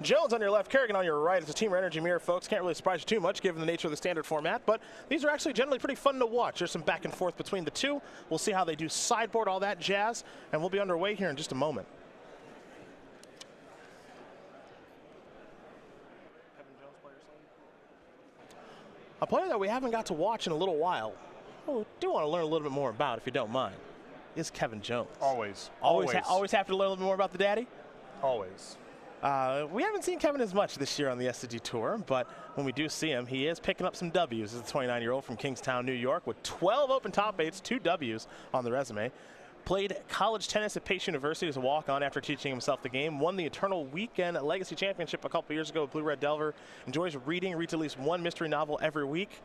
Jones on your left, Kerrigan on your right. It's a Team Energy mirror, folks. Can't really surprise you too much given the nature of the standard format, but these are actually generally pretty fun to watch. There's some back and forth between the two. We'll see how they do sideboard, all that jazz, and we'll be underway here in just a moment. A player that we haven't got to watch in a little while, who do want to learn a little bit more about, if you don't mind, is Kevin Jones. Always. Always have to learn a little bit more about the daddy? Always. We haven't seen Kevin as much this year on the SCG Tour, but when we do see him, he is picking up some W's as a 29-year-old from Kingstown, New York, with 12 open top 8s, 2 W's on the resume. Played college tennis at Pace University as a walk-on after teaching himself the game. Won the Eternal Weekend Legacy Championship a couple years ago with Blue Red Delver. Enjoys reading, reads at least one mystery novel every week.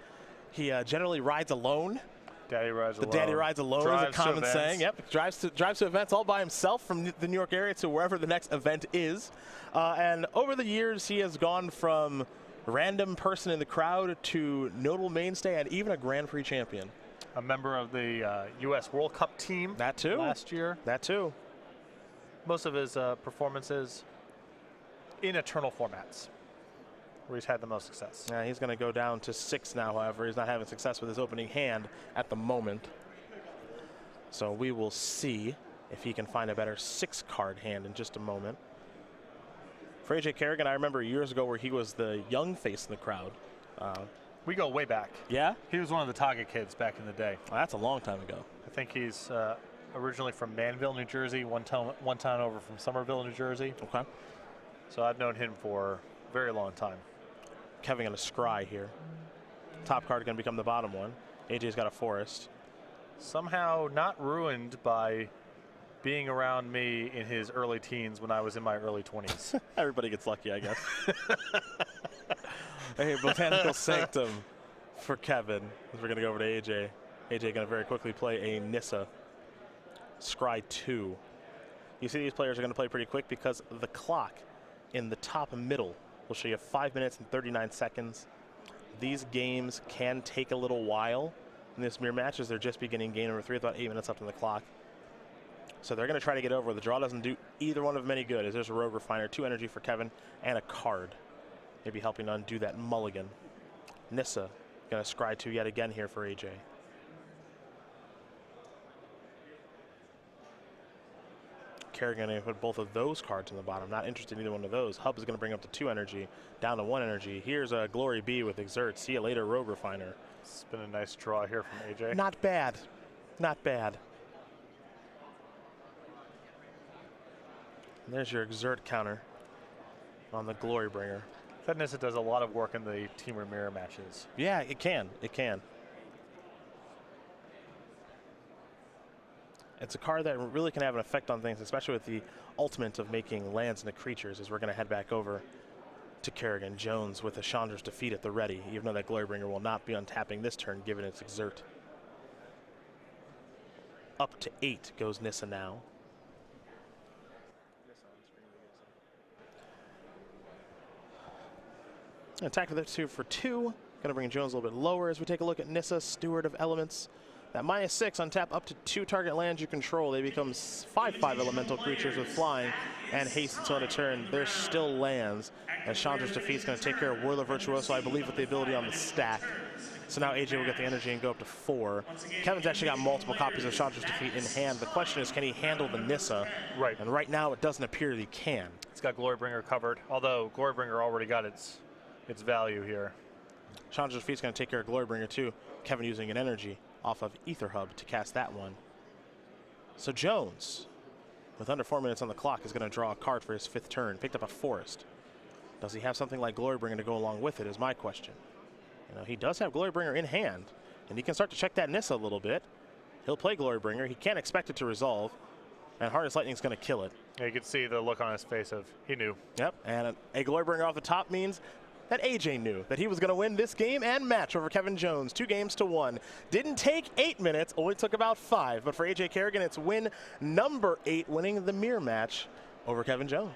He generally rides alone. Daddy rides alone. The daddy rides alone is a common saying. Yep, drives to events all by himself from the New York area to wherever the next event is. And over the years, he has gone from random person in the crowd to notable mainstay and even a Grand Prix champion. A member of the U.S. World Cup team. That too. Last year. That too. Most of his performances in Eternal formats, where he's had the most success. Yeah, he's going to go down to 6 now, however. He's not having success with his opening hand at the moment. So we will see if he can find a better 6-card hand in just a moment. For AJ Kerrigan, I remember years ago where he was the young face in the crowd. We go way back. Yeah? He was one of the Target kids back in the day. Well, that's a long time ago. I think he's originally from Manville, New Jersey, one town over from Somerville, New Jersey. Okay. So I've known him for a very long time. Kevin going to scry here. Top card going to become the bottom one. AJ's got a forest. Somehow not ruined by being around me in his early teens when I was in my early 20s. Everybody gets lucky, I guess. A Botanical Sanctum for Kevin. As we're going to go over to AJ. AJ going to very quickly play a Nissa. Scry 2. You see these players are going to play pretty quick because the clock in the top middle will show you 5 minutes and 39 seconds. These games can take a little while. In this mirror matches, they're just beginning game number 3 with about 8 minutes left on the clock. So they're going to try to get over. The draw doesn't do either one of them any good, as there's a Rogue Refiner, 2 energy for Kevin, and a card. Maybe helping undo that mulligan. Nissa going to scry 2 yet again here for AJ. Kerrigan going to put both of those cards in the bottom. Not interested in either one of those. Hub is going to bring up to 2 energy, down to 1 energy. Here's a Glory B with Exert. See you later, Rogue Refiner. It's been a nice draw here from AJ. Not bad. Not bad. And there's your Exert counter on the Glory Bringer. That Nissa does a lot of work in the Team Mirror matches. Yeah, it can. It can. It's a card that really can have an effect on things, especially with the ultimate of making lands into creatures, as we're going to head back over to Kerrigan. Jones with a Chandra's Defeat at the ready, even though that Glorybringer will not be untapping this turn, given its Exert. Up to 8 goes Nissa now. Attack for the 2 for 2. Going to bring Jones a little bit lower as we take a look at Nissa, Steward of Elements. That -6 on tap up to 2 target lands you control. They become 5/5 elemental creatures with flying and haste until end of turn. They're still lands. And Chandra's Defeat is going to take care of Whirler Virtuoso, I believe, with the ability on the stack. So now AJ will get the energy and go up to 4. Kevin's actually got multiple copies of Chandra's Defeat in hand. The question is, can he handle the Nissa? Right. And right now, it doesn't appear that he can. It's got Glorybringer covered, although Glorybringer already got its value here. Chandra's Defeat is going to take care of Glorybringer too. Kevin using an energy off of Ether Hub to cast that one. So Jones, with under 4 minutes on the clock, is going to draw a card for his 5th turn. Picked up a Forest. Does he have something like Glorybringer to go along with it is my question. You know, he does have Glorybringer in hand, and he can start to check that Nissa a little bit. He'll play Glorybringer. He can't expect it to resolve, and Harness Lightning is going to kill it. Yeah, you can see the look on his face of he knew. Yep, and a Glorybringer off the top means that AJ knew that he was going to win this game and match over Kevin Jones, 2 games to 1. Didn't take 8 minutes, only took about 5. But for AJ Kerrigan, it's win number 8, winning the mirror match over Kevin Jones.